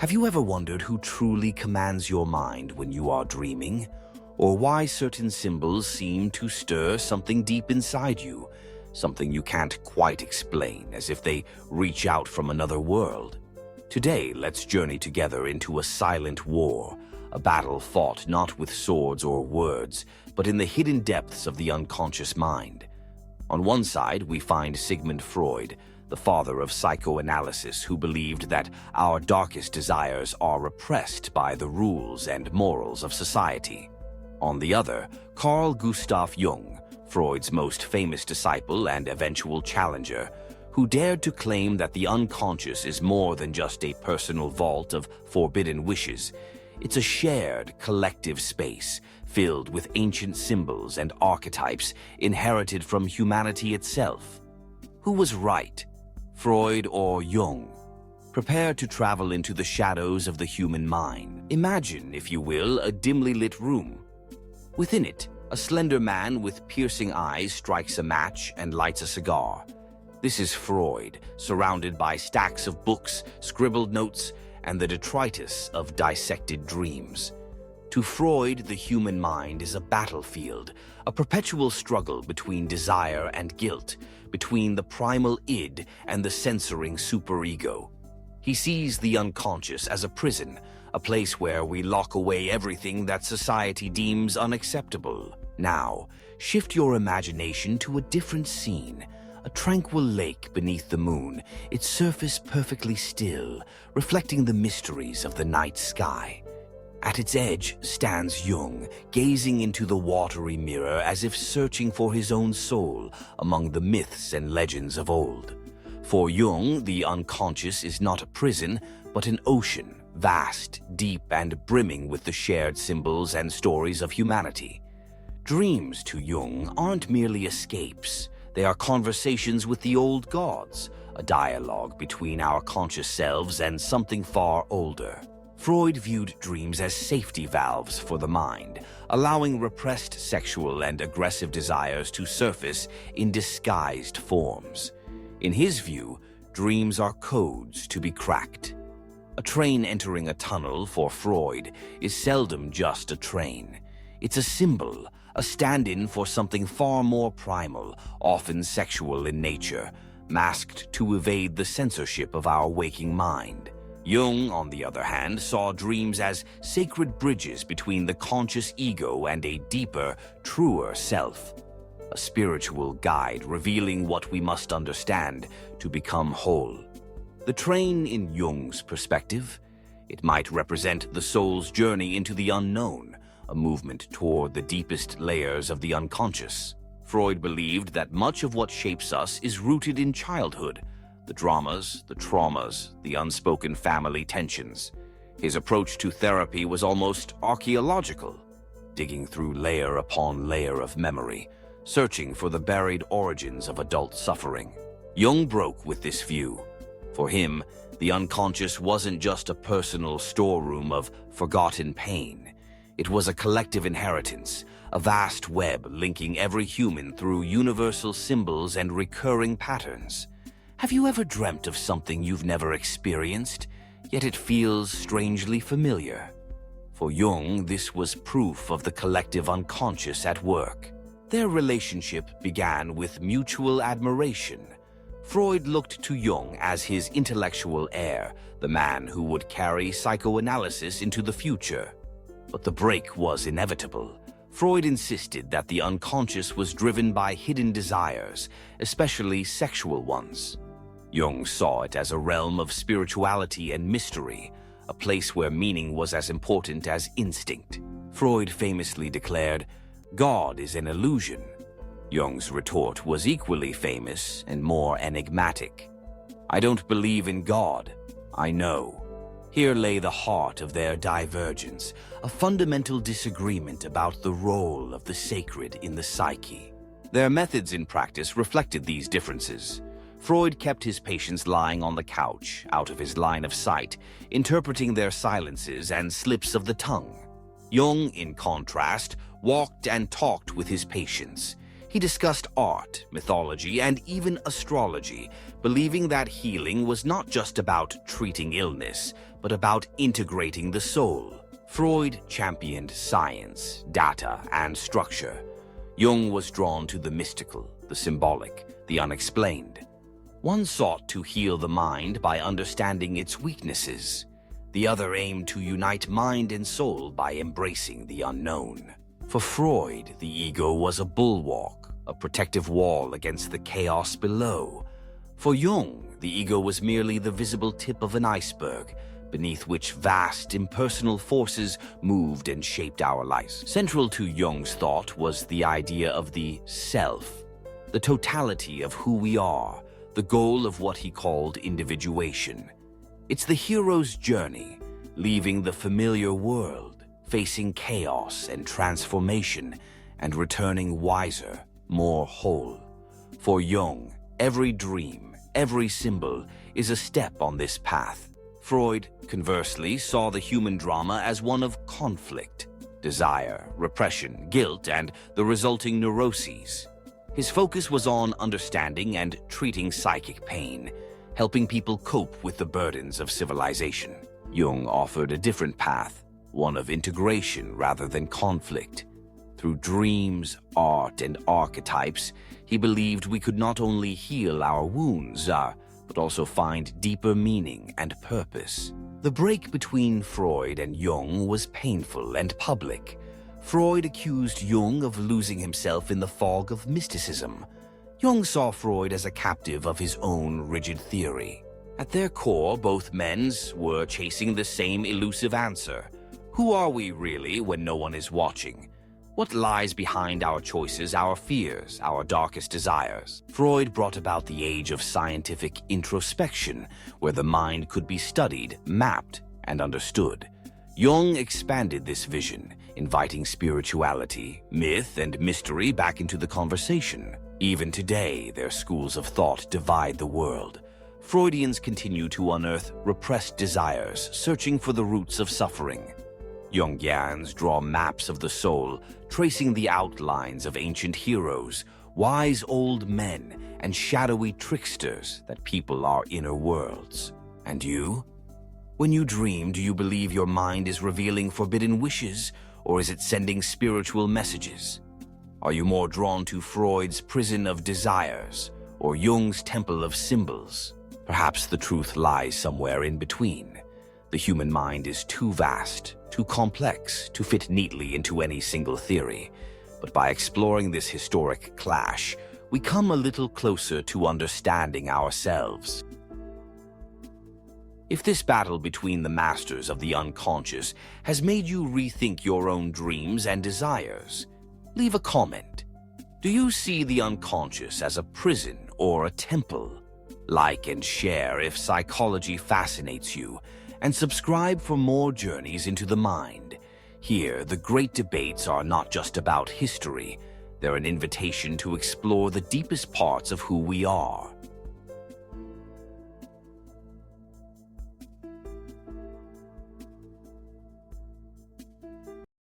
Have you ever wondered who truly commands your mind when you are dreaming? Or why certain symbols seem to stir something deep inside you, something you can't quite explain, as if they reach out from another world? Today, let's journey together into a silent war, a battle fought not with swords or words, but in the hidden depths of the unconscious mind. On one side, we find Sigmund Freud, the father of psychoanalysis, who believed that our darkest desires are repressed by the rules and morals of society. On the other, Carl Gustav Jung, Freud's most famous disciple and eventual challenger, who dared to claim that the unconscious is more than just a personal vault of forbidden wishes. It's a shared, collective space filled with ancient symbols and archetypes inherited from humanity itself. Who was right, Freud or Jung? Prepare to travel into the shadows of the human mind. Imagine, if you will, a dimly lit room. Within it, a slender man with piercing eyes strikes a match and lights a cigar. This is Freud, surrounded by stacks of books, scribbled notes, and the detritus of dissected dreams. To Freud, the human mind is a battlefield, a perpetual struggle between desire and guilt, between the primal id and the censoring superego. He sees the unconscious as a prison, a place where we lock away everything that society deems unacceptable. Now, shift your imagination to a different scene. A tranquil lake beneath the moon, its surface perfectly still, reflecting the mysteries of the night sky. At its edge stands Jung, gazing into the watery mirror as if searching for his own soul among the myths and legends of old. For Jung, the unconscious is not a prison, but an ocean, vast, deep, and brimming with the shared symbols and stories of humanity. Dreams to Jung aren't merely escapes. They are conversations with the old gods, a dialogue between our conscious selves and something far older. Freud viewed dreams as safety valves for the mind, allowing repressed sexual and aggressive desires to surface in disguised forms. In his view, dreams are codes to be cracked. A train entering a tunnel for Freud is seldom just a train. It's a symbol, a stand-in for something far more primal, often sexual in nature, masked to evade the censorship of our waking mind. Jung, on the other hand, saw dreams as sacred bridges between the conscious ego and a deeper, truer self. A spiritual guide revealing what we must understand to become whole. The train, in Jung's perspective, it might represent the soul's journey into the unknown, a movement toward the deepest layers of the unconscious. Freud believed that much of what shapes us is rooted in childhood, the dramas, the traumas, the unspoken family tensions. His approach to therapy was almost archaeological, digging through layer upon layer of memory, searching for the buried origins of adult suffering. Jung broke with this view. For him, the unconscious wasn't just a personal storeroom of forgotten pain. It was a collective inheritance, a vast web linking every human through universal symbols and recurring patterns. Have you ever dreamt of something you've never experienced, yet it feels strangely familiar? For Jung, this was proof of the collective unconscious at work. Their relationship began with mutual admiration. Freud looked to Jung as his intellectual heir, the man who would carry psychoanalysis into the future. But the break was inevitable. Freud insisted that the unconscious was driven by hidden desires, especially sexual ones. Jung saw it as a realm of spirituality and mystery, a place where meaning was as important as instinct. Freud famously declared, "God is an illusion." Jung's retort was equally famous and more enigmatic. "I don't believe in God. I know." Here lay the heart of their divergence, a fundamental disagreement about the role of the sacred in the psyche. Their methods in practice reflected these differences. Freud kept his patients lying on the couch, out of his line of sight, interpreting their silences and slips of the tongue. Jung, in contrast, walked and talked with his patients. He discussed art, mythology, and even astrology, believing that healing was not just about treating illness, but about integrating the soul. Freud championed science, data, and structure. Jung was drawn to the mystical, the symbolic, the unexplained. One sought to heal the mind by understanding its weaknesses. The other aimed to unite mind and soul by embracing the unknown. For Freud, the ego was a bulwark, a protective wall against the chaos below. For Jung, the ego was merely the visible tip of an iceberg, beneath which vast, impersonal forces moved and shaped our lives. Central to Jung's thought was the idea of the self, the totality of who we are, the goal of what he called individuation. It's the hero's journey, leaving the familiar world, facing chaos and transformation, and returning wiser, more whole. For Jung, every dream, every symbol is a step on this path. Freud, conversely, saw the human drama as one of conflict, desire, repression, guilt, and the resulting neuroses. His focus was on understanding and treating psychic pain, helping people cope with the burdens of civilization. Jung offered a different path, one of integration rather than conflict. Through dreams, art, and archetypes, he believed we could not only heal our wounds, but also find deeper meaning and purpose. The break between Freud and Jung was painful and public. Freud accused Jung of losing himself in the fog of mysticism. Jung saw Freud as a captive of his own rigid theory. At their core, both men were chasing the same elusive answer. Who are we really when no one is watching? What lies behind our choices, our fears, our darkest desires? Freud brought about the age of scientific introspection, where the mind could be studied, mapped, and understood. Jung expanded this vision, inviting spirituality, myth, and mystery back into the conversation. Even today, their schools of thought divide the world. Freudians continue to unearth repressed desires, searching for the roots of suffering. Jungians draw maps of the soul, tracing the outlines of ancient heroes, wise old men, and shadowy tricksters that people our inner worlds. And you? When you dream, do you believe your mind is revealing forbidden wishes, or is it sending spiritual messages? Are you more drawn to Freud's prison of desires, or Jung's temple of symbols? Perhaps the truth lies somewhere in between. The human mind is too vast, too complex to fit neatly into any single theory. But by exploring this historic clash, we come a little closer to understanding ourselves. If this battle between the masters of the unconscious has made you rethink your own dreams and desires, leave a comment. Do you see the unconscious as a prison or a temple? Like and share if psychology fascinates you, and subscribe for more journeys into the mind. Here, the great debates are not just about history. They're an invitation to explore the deepest parts of who we are.